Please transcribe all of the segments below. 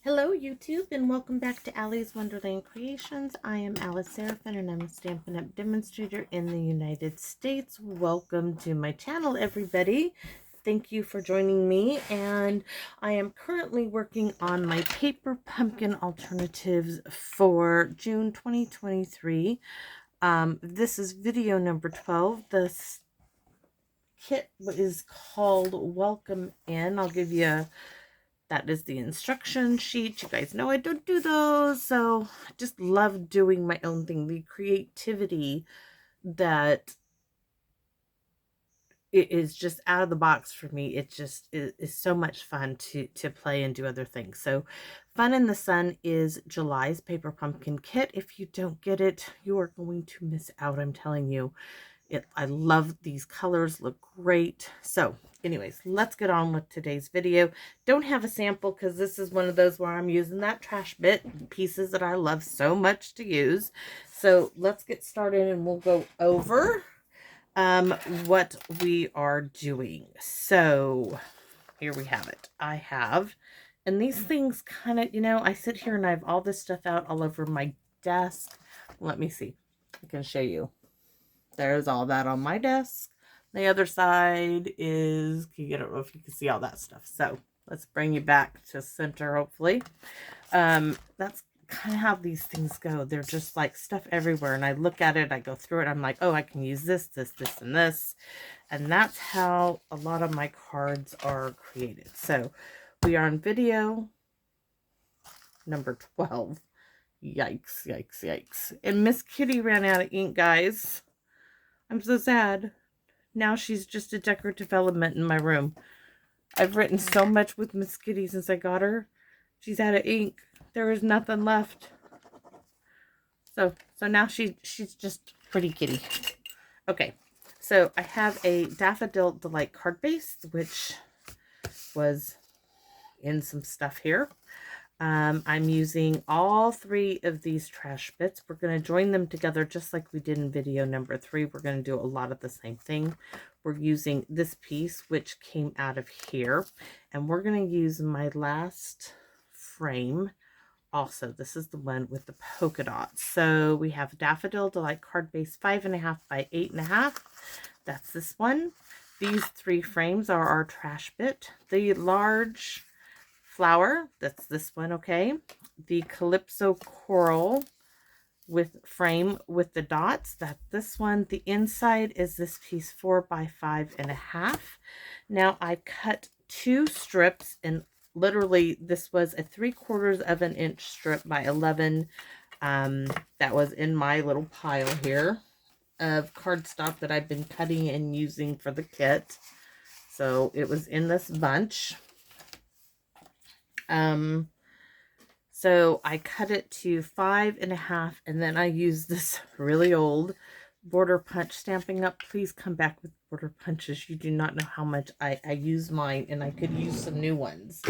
Hello YouTube and welcome back to Allie's Wonderland Creations. I am Alice Seraphin and I'm a Stampin' Up! Demonstrator in the United States. Welcome to my channel, everybody. Thank you for joining me, and I am currently working on my paper pumpkin alternatives for June 2023. This is video number 12. The kit is called Welcome In. I'll give you that is the instruction sheet. You guys know I don't do those, so I just love doing my own thing. The creativity that it is just out of the box for me. It just is so much fun to play and do other things. So Fun in the Sun is July's Paper Pumpkin Kit. If you don't get it, you are going to miss out, I'm telling you. I love these colors, look great. So anyways, let's get on with today's video. Don't have a sample because this is one of those where I'm using that trash bit, pieces that I love so much to use. So let's get started and we'll go over what we are doing. So here we have it. And these things kind of, I sit here and I have all this stuff out all over my desk. Let me see. I can show you. There's all that on my desk. The other side is, I don't know if you can see all that stuff. So let's bring you back to center, hopefully. That's kind of how these things go. They're just like stuff everywhere. And I look at it, I go through it. I'm like, oh, I can use this, this, this, and this. And that's how a lot of my cards are created. So we are on video number 12. Yikes, yikes, yikes. And Miss Kitty ran out of ink, guys. I'm so sad. Now she's just a decorative element in my room. I've written so much with Miss Kitty since I got her. She's out of ink. There is nothing left. So now she's just pretty kitty. Okay, so I have a Daffodil Delight card base, which was in some stuff here. I'm using all three of these trash bits. We're going to join them together just like we did in video number 3. We're going to do a lot of the same thing. We're using this piece, which came out of here. And we're going to use my last frame. Also, this is the one with the polka dots. So we have Daffodil Delight card base 5.5 by 8.5. That's this one. These 3 frames are our trash bit. The large flower, that's this one, okay. The Calypso Coral with frame with the dots, that's this one. The inside is this piece 4 by 5.5. Now I cut 2 strips, and literally this was a 3/4 of an inch strip by 11. That was in my little pile here of cardstock that I've been cutting and using for the kit. So it was in this bunch. So I cut it to 5.5, and then I used this really old Border Punch Stampin' Up! Please come back with border punches. You do not know how much I use mine, and I could use some new ones.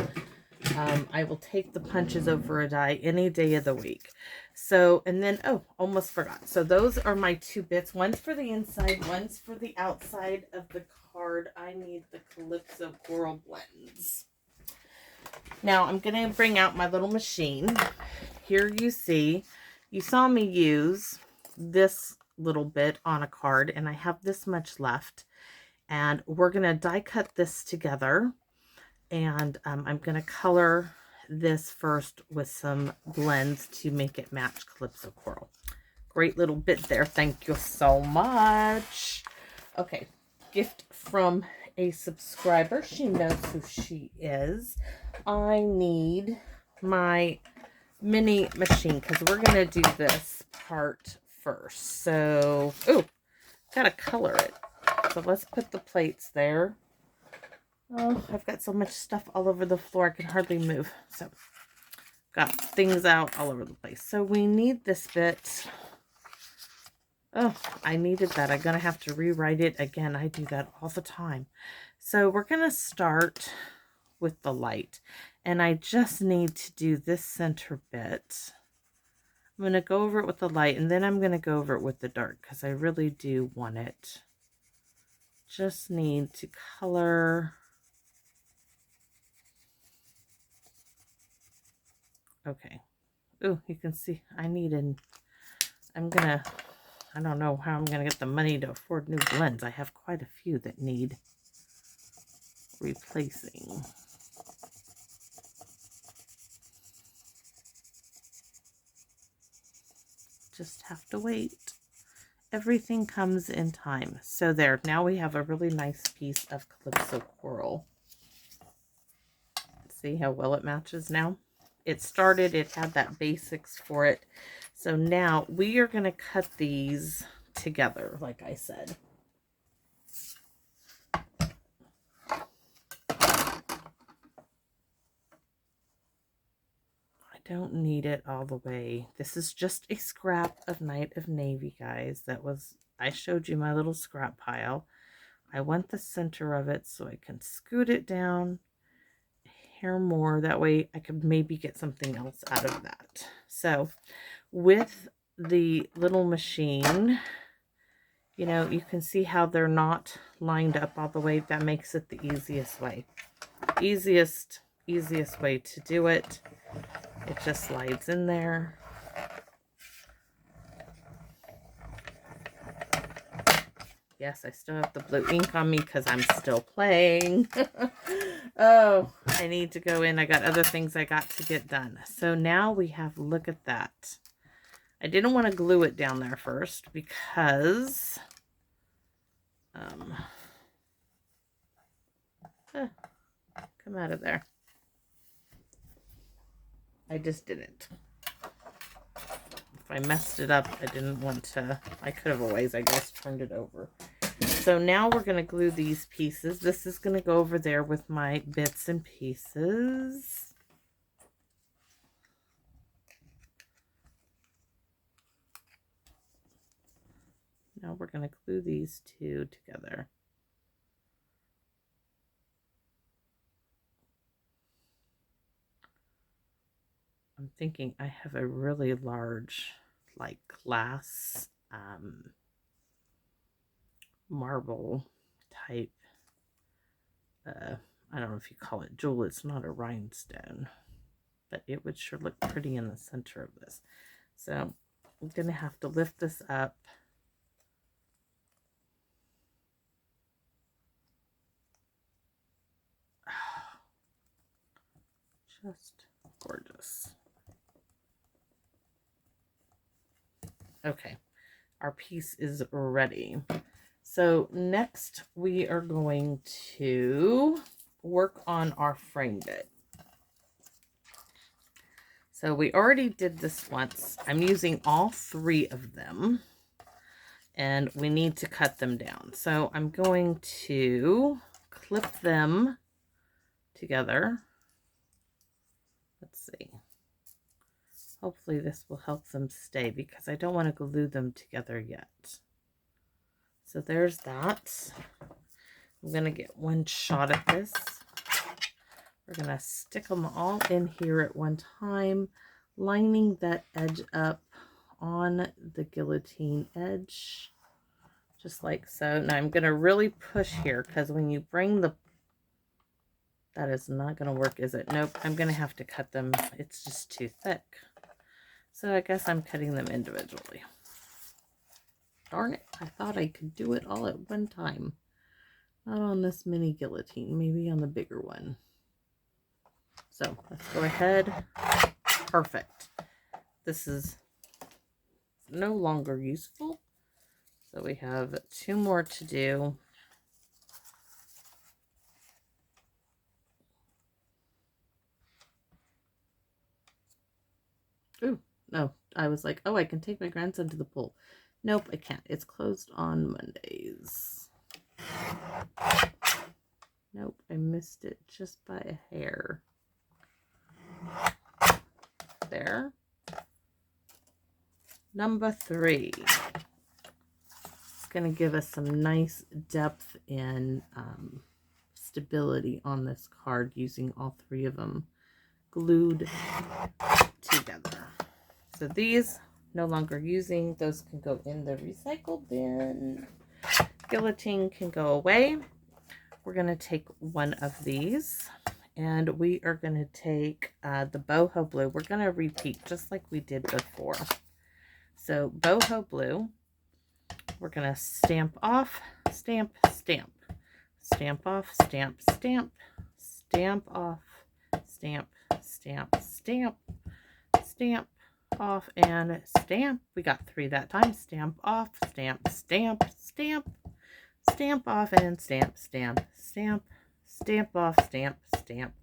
I will take the punches over a die any day of the week. So, and then, oh, almost forgot. So those are my 2 bits. One's for the inside, one's for the outside of the card. I need the Calypso Coral blends. Now I'm going to bring out my little machine. Here you saw me use this little bit on a card, and I have this much left. And we're going to die cut this together. And I'm going to color this first with some blends to make it match Calypso Coral. Great little bit there. Thank you so much. Okay, gift from a subscriber. She knows who she is. I need my mini machine because we're going to do this part first. So, oh, gotta color it. So let's put the plates there. Oh, I've got so much stuff all over the floor I can hardly move. So, got things out all over the place. So we need this bit. Oh, I needed that. I'm going to have to rewrite it again. I do that all the time. So we're going to start with the light. And I just need to do this center bit. I'm going to go over it with the light, and then I'm going to go over it with the dark because I really do want it. Just need to color Okay. Oh, you can see I don't know how I'm gonna get the money to afford new blends. I have quite a few that need replacing. Just have to wait. Everything comes in time. So there, now we have a really nice piece of Calypso Coral. See how well it matches now? It had that basics for it. So now we are going to cut these together, like I said. I don't need it all the way. This is just a scrap of Night of Navy, guys. I showed you my little scrap pile. I want the center of it so I can scoot it down a hair more. That way I could maybe get something else out of that. So with the little machine, you know, you can see how they're not lined up all the way. That makes it the easiest way. Easiest way to do it. It just slides in there. Yes, I still have the blue ink on me because I'm still playing. Oh, I need to go in. I got other things I got to get done. So now we have, look at that. I didn't want to glue it down there first because come out of there. I just didn't. If I messed it up, I didn't want to. I could have always, I guess, turned it over. So now we're going to glue these pieces. This is going to go over there with my bits and pieces. Now we're going to glue these two together. I'm thinking I have a really large, like, glass marble type, I don't know if you call it jewel. It's not a rhinestone, but it would sure look pretty in the center of this. So I'm going to have to lift this up. Just gorgeous. Okay, our piece is ready. So next we are going to work on our frame bit. So we already did this once. I'm using all three of them and we need to cut them down. So I'm going to clip them together. Let's see. Hopefully this will help them stay because I don't want to glue them together yet. So there's that. I'm going to get one shot at this. We're going to stick them all in here at one time, lining that edge up on the guillotine edge, just like so. Now I'm going to really push here because when you bring the... That is not going to work, is it? Nope, I'm going to have to cut them. It's just too thick. So I guess I'm cutting them individually. Darn it, I thought I could do it all at one time. Not on this mini guillotine, maybe on the bigger one. So let's go ahead. Perfect. This is no longer useful. So we have two more to do. Ooh, no, I was like, oh, I can take my grandson to the pool. Nope, I can't. It's closed on Mondays. Nope, I missed it just by a hair. There. Number 3. It's going to give us some nice depth and stability on this card using all 3 of them glued together. So these, no longer using. Those can go in the recycle bin. Guillotine can go away. We're going to take one of these And we are going to take the boho blue. We're going to repeat just like we did before. So boho blue, we're going to stamp off, stamp, stamp, stamp off, stamp, stamp, stamp off, stamp, stamp, stamp, stamp off, and stamp. We got 3 that time. Stamp off, stamp, stamp, stamp, stamp off, and stamp, stamp, stamp, stamp off, stamp, stamp,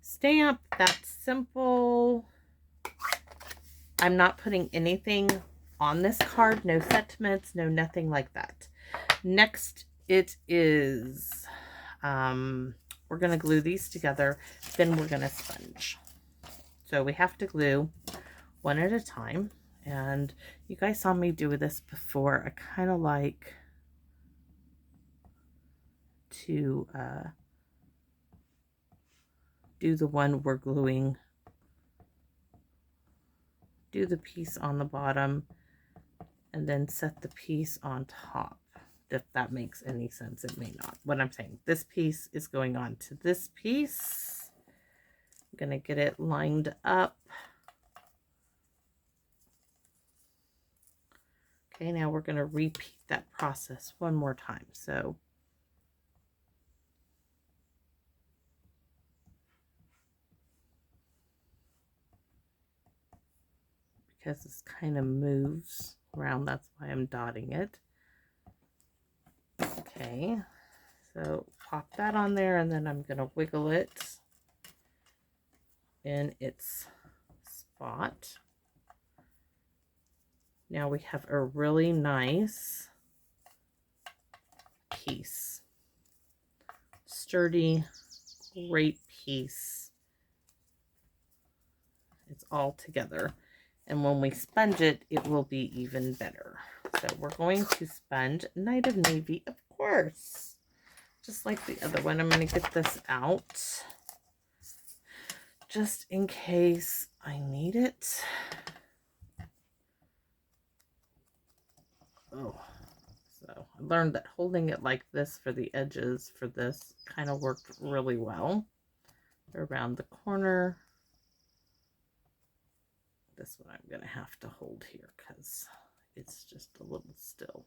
stamp. That's simple. I'm not putting anything on this card. No sentiments, no nothing like that. Next, it is, we're going to glue these together. Then we're going to sponge. So we have to glue one at a time. And you guys saw me do this before. I kind of like to do the one we're gluing, do the piece on the bottom, and then set the piece on top. If that makes any sense, it may not. What I'm saying, this piece is going on to this piece. I'm going to get it lined up. Okay, now we're going to repeat that process one more time. So because this kind of moves around, that's why I'm dotting it. Okay, so pop that on there, and then I'm going to wiggle it in its spot. Now we have a really nice piece. Sturdy, great piece. It's all together. And when we sponge it, it will be even better. So we're going to sponge Night of Navy, of course. Just like the other one. I'm going to get this out just in case I need it. Oh, so I learned that holding it like this for the edges for this kind of worked really well. Around the corner. This one I'm going to have to hold here because it's just a little still.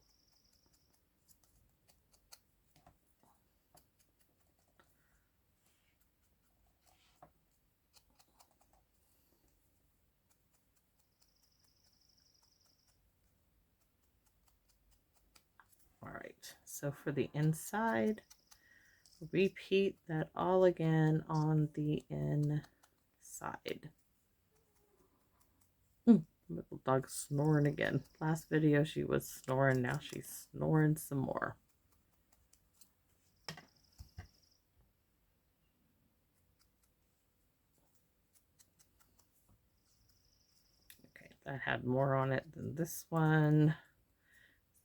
All right, so for the inside, repeat that all again on the inside. Little dog snoring again. Last video she was snoring, now she's snoring some more. Okay, that had more on it than this one.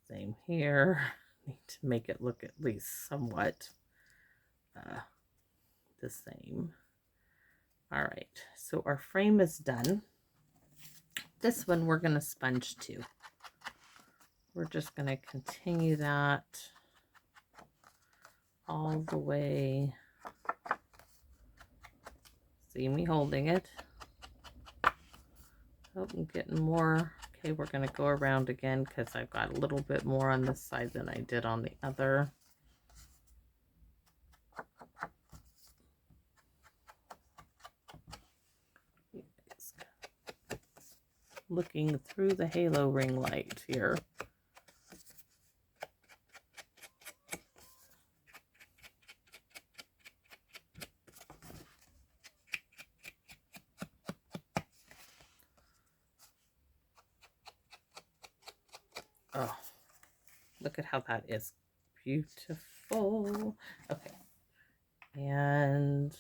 Same here. Need to make it look at least somewhat the same. All right, so our frame is done. This one we're going to sponge too. We're just going to continue that all the way. See me holding it. Oh, I'm getting more. Okay, we're going to go around again because I've got a little bit more on this side than I did on the other. Looking through the halo ring light here. Oh, look at how that is beautiful. Okay, and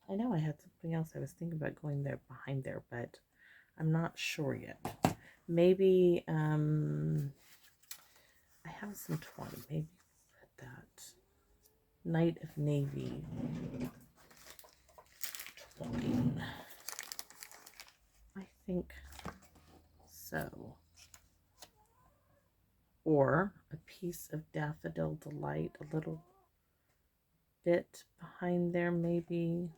I know I had something else I was thinking about going there behind there, but I'm not sure yet. Maybe I have some 20. Maybe put that Night of Navy 20. I think so. Or a piece of Daffodil Delight, a little bit behind there, maybe.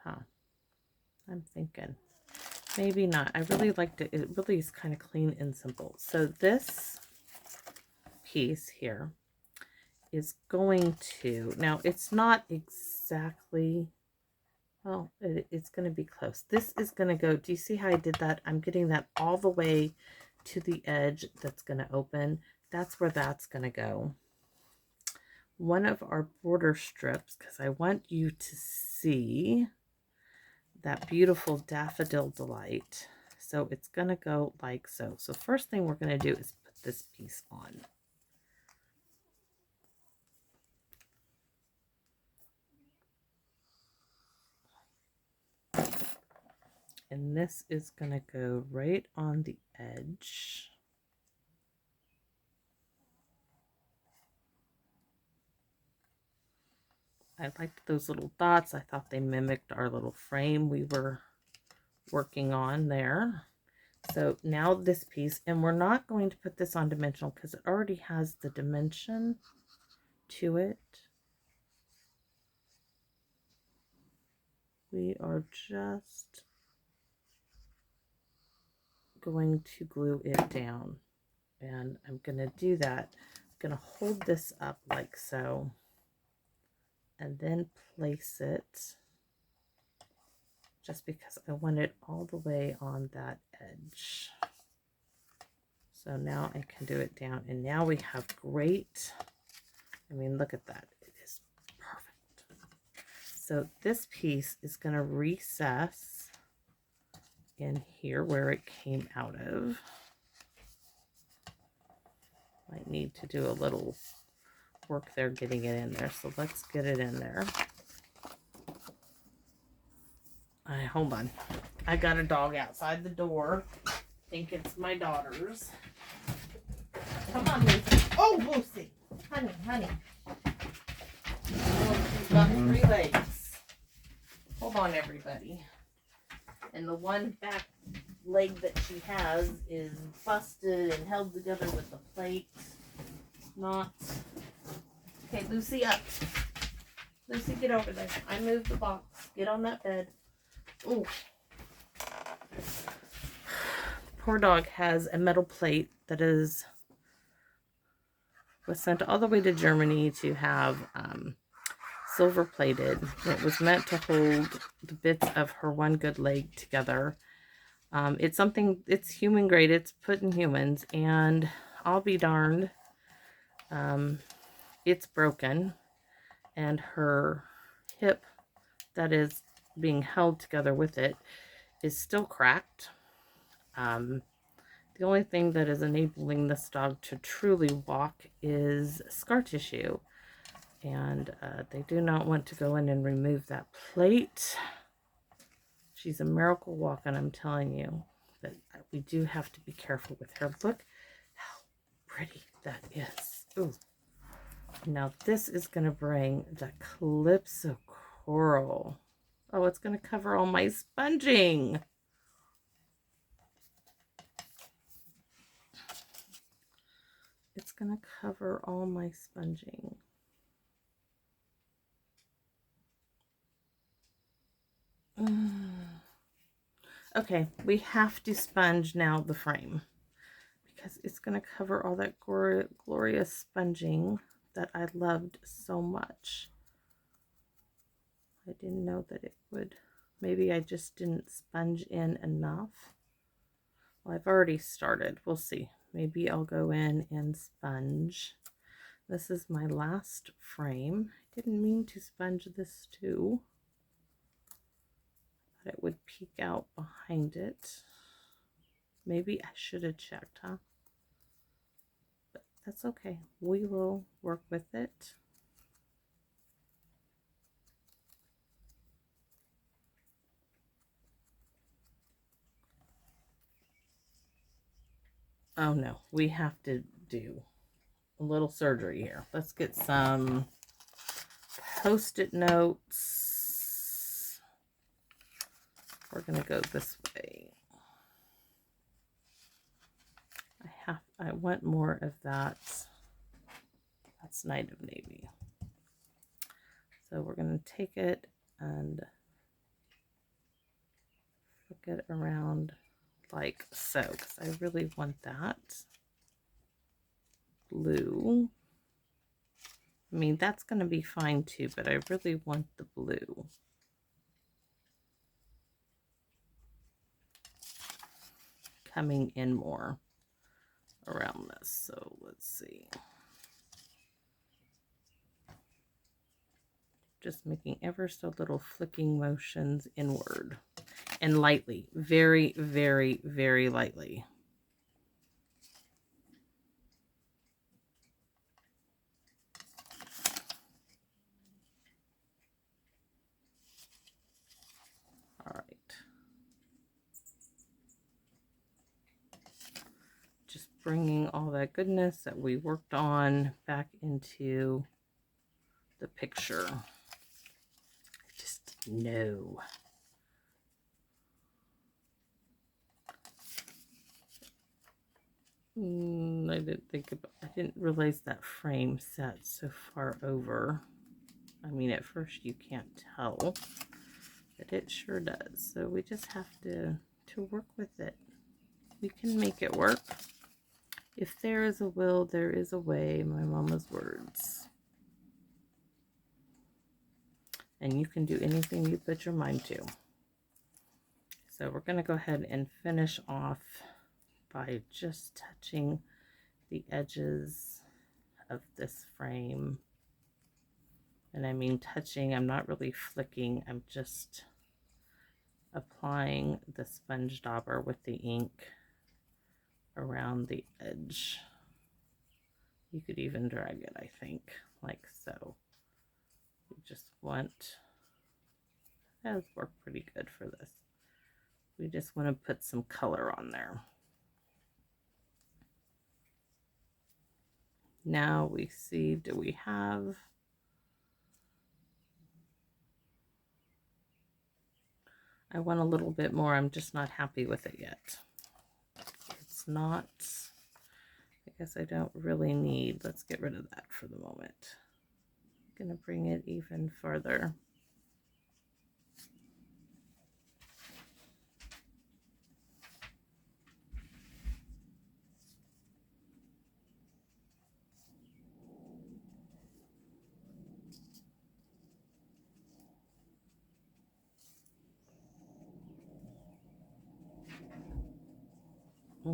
Huh. I'm thinking. Maybe not. I really liked it. It really is kind of clean and simple. So this piece here is going to, now it's not exactly, well, it's going to be close. This is going to go, do you see how I did that? I'm getting that all the way to the edge that's going to open. That's where that's going to go. One of our border strips, because I want you to see that beautiful Daffodil Delight. So it's going to go like so. So first thing we're going to do is put this piece on. And this is going to go right on the edge. I liked those little dots. I thought they mimicked our little frame we were working on there. So now this piece, and we're not going to put this on dimensional because it already has the dimension to it. We are just going to glue it down, and I'm going to do that. I'm going to hold this up like so, and then place it, just because I want it all the way on that edge. So now I can do it down, and now we have great, I mean, look at that. It is perfect. So this piece is going to recess in here where it came out of. Might need to do a little work there getting it in there, so let's get it in there. Hold on, I got a dog outside the door. I think it's my daughter's. Come on, Lucy. Oh, Lucy, honey, honey. Oh, she's got 3 legs. Hold on, everybody. And the one back leg that she has is busted and held together with the plate. Not. Okay, Lucy, up. Lucy, get over there. I moved the box. Get on that bed. Ooh. Poor dog has a metal plate that was sent all the way to Germany to have silver plated. It was meant to hold the bits of her one good leg together. It's something, it's human grade, it's put in humans, and I'll be darned, it's broken, and her hip that is being held together with it is still cracked. The only thing that is enabling this dog to truly walk is scar tissue, and they do not want to go in and remove that plate. She's a miracle walking, I'm telling you, but we do have to be careful with her. Look how pretty that is. Ooh. Now this is going to bring the Calypso Coral. Oh, it's going to cover all my sponging. It's going to cover all my sponging. Okay, we have to sponge now the frame, because it's going to cover all that glorious sponging that I loved so much. I didn't know that it would. Maybe I just didn't sponge in enough. Well, I've already started. We'll see. Maybe I'll go in and sponge. This is my last frame. I didn't mean to sponge this too. I thought it would peek out behind it. Maybe I should have checked, huh? But that's okay. We will work with it. Oh no, we have to do a little surgery here. Let's get some Post-it notes. We're gonna go this way. I want more of that That's Night of Navy. So we're going to take it and flick it around like so, because I really want that blue. I mean, that's going to be fine too, but I really want the blue. Coming in more around this. So let's see. Just making ever so little flicking motions inward and lightly, very, very, very lightly. All right. Just bringing all that goodness that we worked on back into the picture. I just know. I didn't realize that frame sat so far over. I mean, at first you can't tell, but it sure does. So we just have to work with it. We can make it work. If there is a will, there is a way, my mama's words. And you can do anything you put your mind to. So we're going to go ahead and finish off by just touching the edges of this frame. And I mean touching, I'm not really flicking, I'm just applying the sponge dauber with the ink around the edge. You could even drag it, I think, like so. We just want, that has worked pretty good for this. We just want to put some color on there. Now we see, do we have, I want a little bit more, I'm just not happy with it yet. It's not, I guess I don't really need, let's get rid of that for the moment. I'm gonna bring it even further.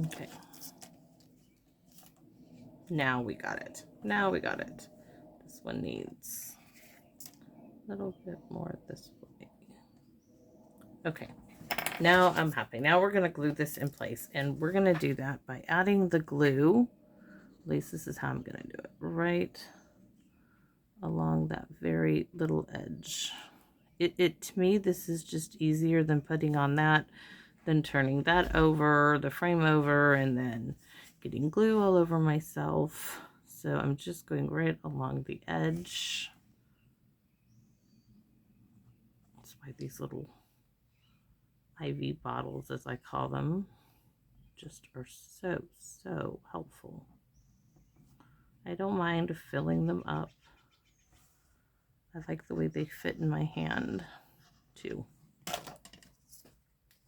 Okay. Now we got it. Now we got it. This one needs a little bit more this way. Okay. Now I'm happy. Now we're going to glue this in place. And we're going to do that by adding the glue. At least this is how I'm going to do it. Right along that very little edge. To me, this is just easier than putting on that, then turning that over, the frame over, and then getting glue all over myself. So I'm just going right along the edge. That's why these little IV bottles, as I call them, just are so, so helpful. I don't mind filling them up. I like the way they fit in my hand, too.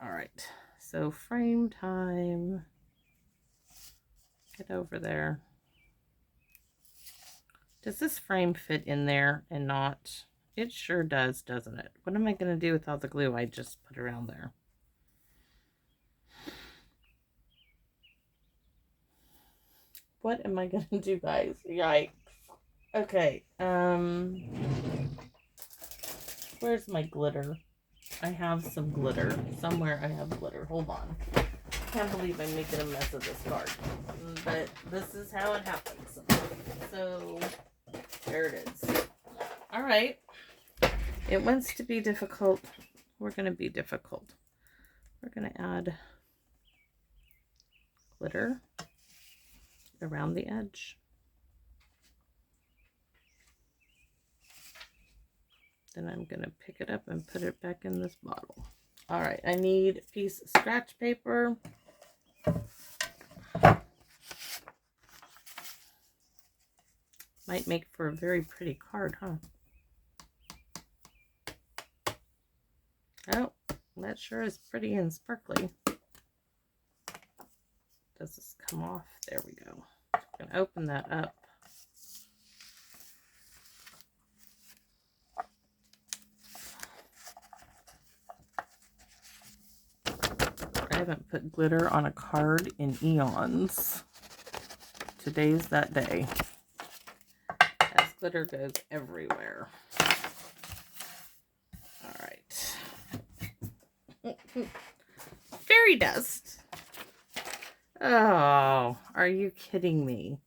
All right, so frame time. Get over there. Does this frame fit in there and not? It sure does, doesn't it? What am I going to do with all the glue I just put around there? What am I going to do, guys? Yikes. Okay, where's my glitter? I have some glitter. Somewhere I have glitter. Hold on. Can't believe I'm making a mess of this card. But this is how it happens. So, there it is. Alright. It wants to be difficult. We're going to be difficult. We're going to add glitter around the edge. Then I'm going to pick it up and put it back in this bottle. All right, I need a piece of scratch paper. Might make for a very pretty card, huh? Oh, that sure is pretty and sparkly. Does this come off? There we go. I'm going to open that up. I haven't put glitter on a card in eons. Today's that day. As glitter goes everywhere. All right. Fairy dust. Oh, are you kidding me?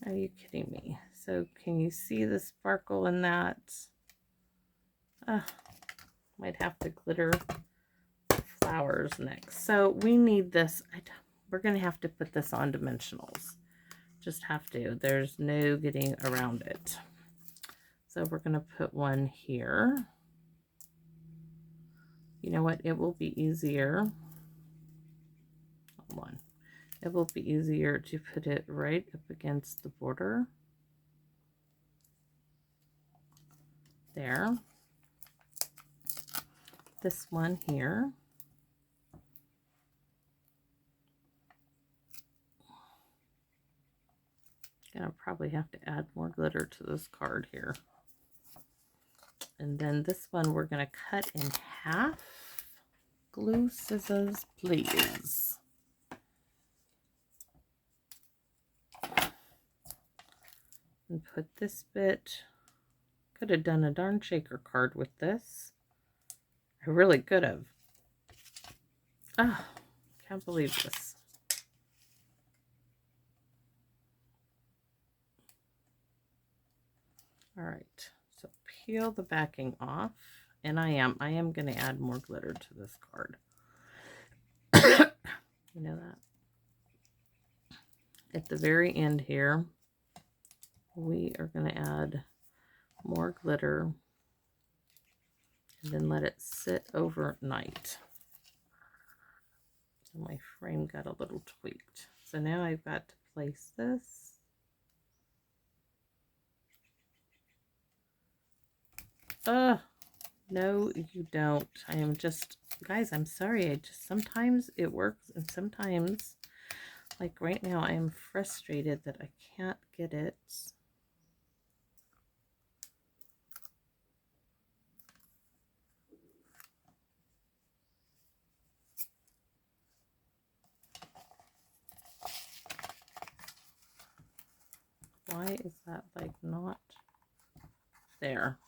Are you kidding me? So can you see the sparkle in that? Might have to glitter flowers next. So we need this. We're going to have to put this on dimensionals. Just have to. There's no getting around it. So we're going to put one here. You know what? It will be easier. Hold on. It will be easier to put it right up against the border. There. This one here. Gonna probably have to add more glitter to this card here. And then this one we're gonna cut in half. Glue, scissors, please. And put this bit. Could have done a darn shaker card with this. I really could have. Oh, can't believe this. All right, so peel the backing off, and I am going to add more glitter to this card. You know that. At the very end here, we are going to add more glitter and then let it sit overnight. My frame got a little tweaked. So now I've got to place this. No, you don't. I am just, guys, I'm sorry. Sometimes it works and sometimes, like right now, I am frustrated that I can't get it. Why is that like not there?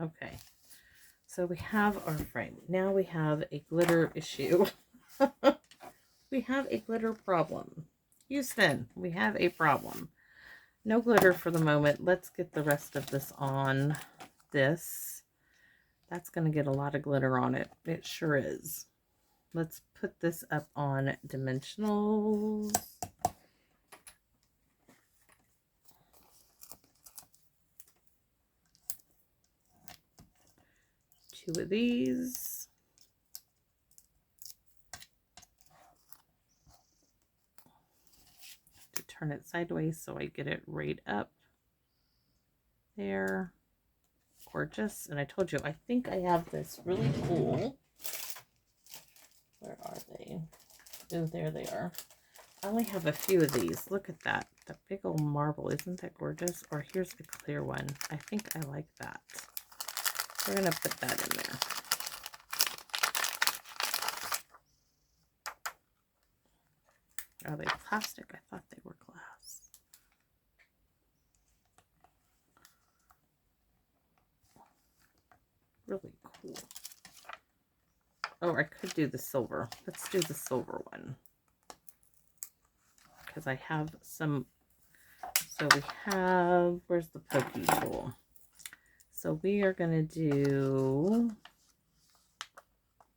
Okay, so we have our frame. Now we have a glitter issue. We have a glitter problem. Houston, we have a problem. No glitter for the moment. Let's get the rest of this on this. That's going to get a lot of glitter on it. It sure is. Let's put this up on dimensionals. Two of these. To turn it sideways so I get it right up there. Gorgeous. And I told you, I think I have this really cool. Where are they? Oh, there they are. I only have a few of these. Look at that. The big old marble. Isn't that gorgeous? Or here's a clear one. I think I like that. We're going to put that in there. Are they plastic? I thought they were glass. Really cool. Oh, I could do the silver. Let's do the silver one. Because I have some. So we have, where's the pokey tool? So we are going to do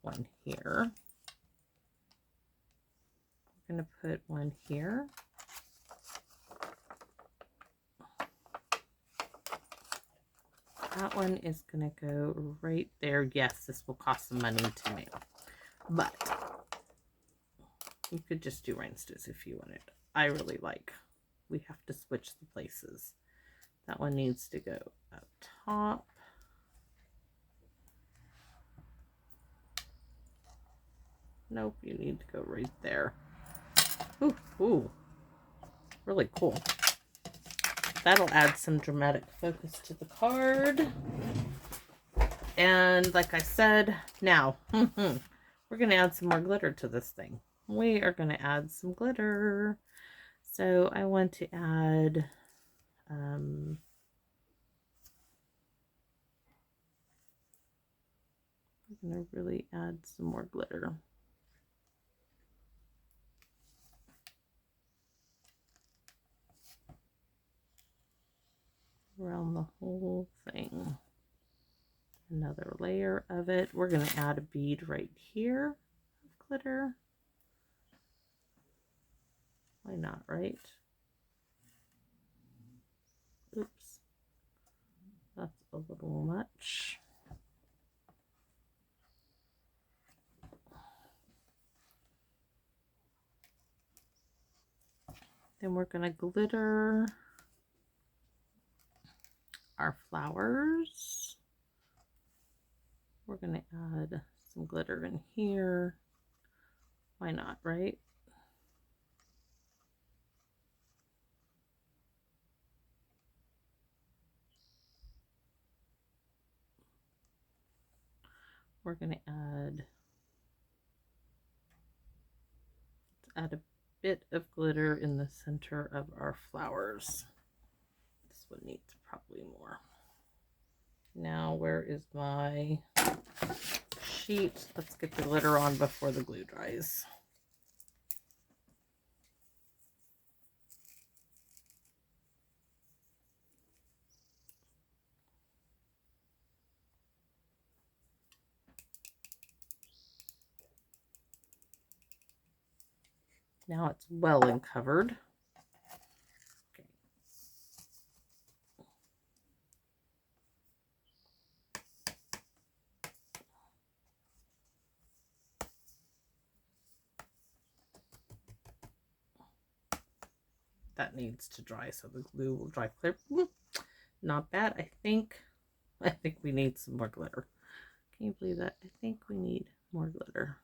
one here. We're going to put one here. that one is going to go right there. Yes, this will cost some money to mail, but you could just do rhinestones if you wanted. I really like, we have to switch the places. That one needs to go up top. Nope, you need to go right there. Ooh, ooh, really cool. That'll add some dramatic focus to the card. And like I said, now, we're going to add some more glitter to this thing. We are going to add some glitter. So I want to add, I'm going to really add some more glitter. Around the whole thing. Another layer of it. We're going to add a bead right here of glitter. Why not, right? Oops. That's a little much. Then we're going to glitter our flowers. We're going to add some glitter in here. Why not, right? We're going to add a bit of glitter in the center of our flowers. This one needs probably more. Now, where is my sheet? Let's get the glitter on before the glue dries. Now it's well and covered. Okay. That needs to dry so the glue will dry clear. Not bad. I think we need some more glitter. Can you believe that? I think we need more glitter.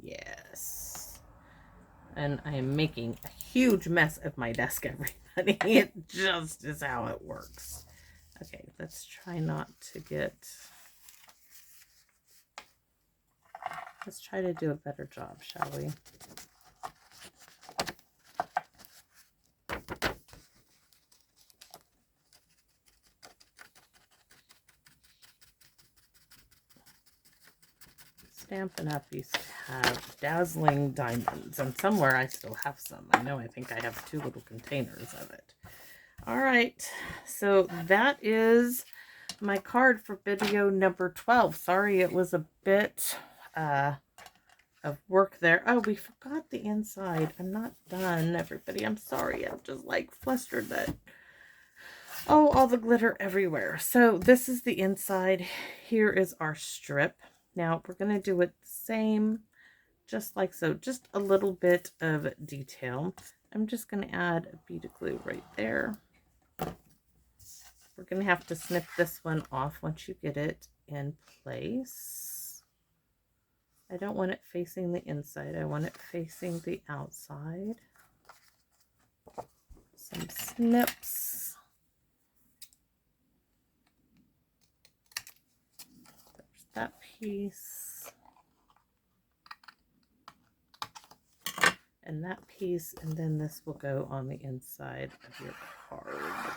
Yes. And I am making a huge mess of my desk, everybody. It just is how it works. Okay, let's try not to get... Let's try to do a better job, shall we? Stampin' Up! Used to have dazzling diamonds, and somewhere I still have some. I think I have 2 little containers of it. All right, so that is my card for video number 12. Sorry, it was a bit of work there. Oh, we forgot the inside. I'm not done, everybody. I'm sorry. I'm just like flustered that... Oh, all the glitter everywhere. So this is the inside. Here is our strip. Now we're going to do it the same, just like so. Just a little bit of detail. I'm just going to add a bead of glue right there. We're going to have to snip this one off once you get it in place. I don't want it facing the inside. I want it facing the outside. Some snips. There's that piece. And that piece. And then this will go on the inside of your card.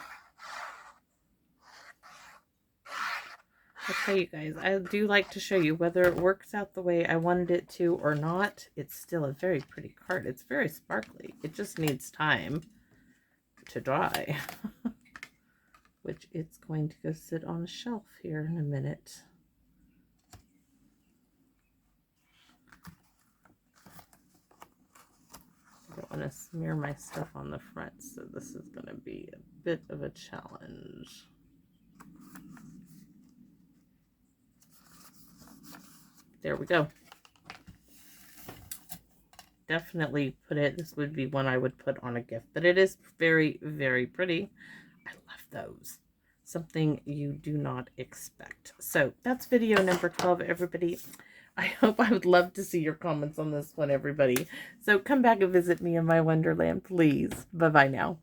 Okay, you guys, I do like to show you whether it works out the way I wanted it to or not. It's still a very pretty card. It's very sparkly. It just needs time to dry. which it's going to go sit on a shelf here in a minute. I don't want to smear my stuff on the front, so this is going to be a bit of a challenge. There we go. Definitely put it, this would be one I would put on a gift, but it is very, very pretty. I love those. Something you do not expect. So that's video number 12, everybody. I hope, I would love to see your comments on this one, everybody. So come back and visit me in my Wonderland, please. Bye-bye now.